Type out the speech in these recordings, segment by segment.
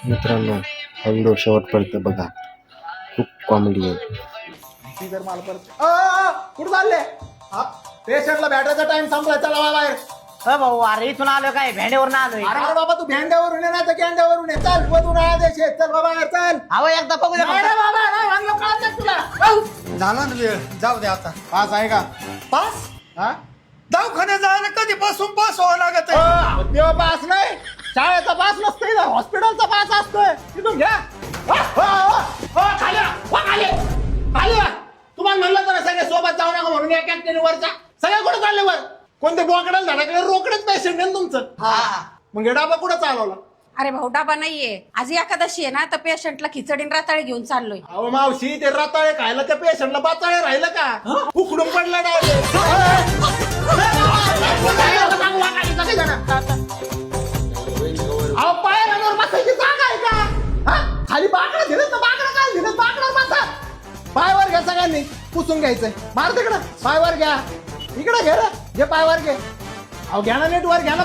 मित्रांनो हा व्हिडिओ शेवटपर्यंत बघा, खूप कॉमेडी आहे. ती जर मला परत कुठं चालले? पेशंटला भेटायचा टाइम संपला, चला बाहेर. भाऊ अरे इथून आलो काय भेंड्यावरून आलोय. अरे बाबा तू भेंड्यावरून ये ना तर कॅन्ड्यावरून ये. चल मधून आदेश आहे. चल बाबा चल. अहो एकदा बघू दे नाही रे बाबा, नाही म्हणलं कळत नाही तुला. झाला ना वेळ, जाऊ दे आता. पास आहे का? पास हा? दवाखान्यात जायला कधीपासून पास व्हावं लागत आहे. तेव्हा पास नाही, शाळेचा पास नसतोय, हॉस्पिटलचा पास असतोय. तिथून घ्या. खाली या, खाली खाली या. तुम्हाला म्हणलं तर सगळे सोबत जाऊ नका म्हणून या कॅन्टीन वरचा. सगळे कुठे चालले वर? कोणते बोकडाला झाडाकडे रोकडेच पेशंट आहे तुमचं. मग हे डाबा कुठं चालवला? अरे भाऊ डाबा नाहीये, आज एकादशी आहे ना, तर पेशंटला खिचडी आणि रताळे घेऊन चाललोय. अहो मावशी, ते रताळे खायला त्या पेशंटला बाचाळे राहिलं का? उकडून पडला डायरेक्ट. अहो पायऱ्यांवर बसायची जागा आहे का? हा? खाली बाकडं दिलं तर बाकडं काय दिलं? बाकडं बसा. पायवर घ्या सगळ्यांनी, पुसून घ्यायचंय. मार तिकडं, पायवर घ्या. इकडे घे रे, घे पायवर घे. अहो घ्या ना नेटवर, घ्या ना.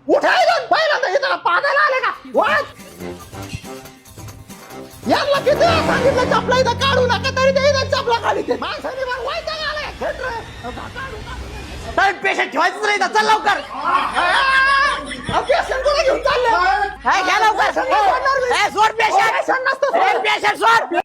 उठायला पहिल्यांदा इथं पागायला आले का? वाट यांना किती वेळा सांगितलं चपला इथं काढू नका, तरी ते इथं चपला काढते. माणसाने मग वैताग आलाय. खेट रे. पेशंट ठेवायचं नाही इथं, चल लवकर. पेशंट कुठे घेऊन चालले? घ्या लवकर. सोड पेशंट, पेशंट सोड.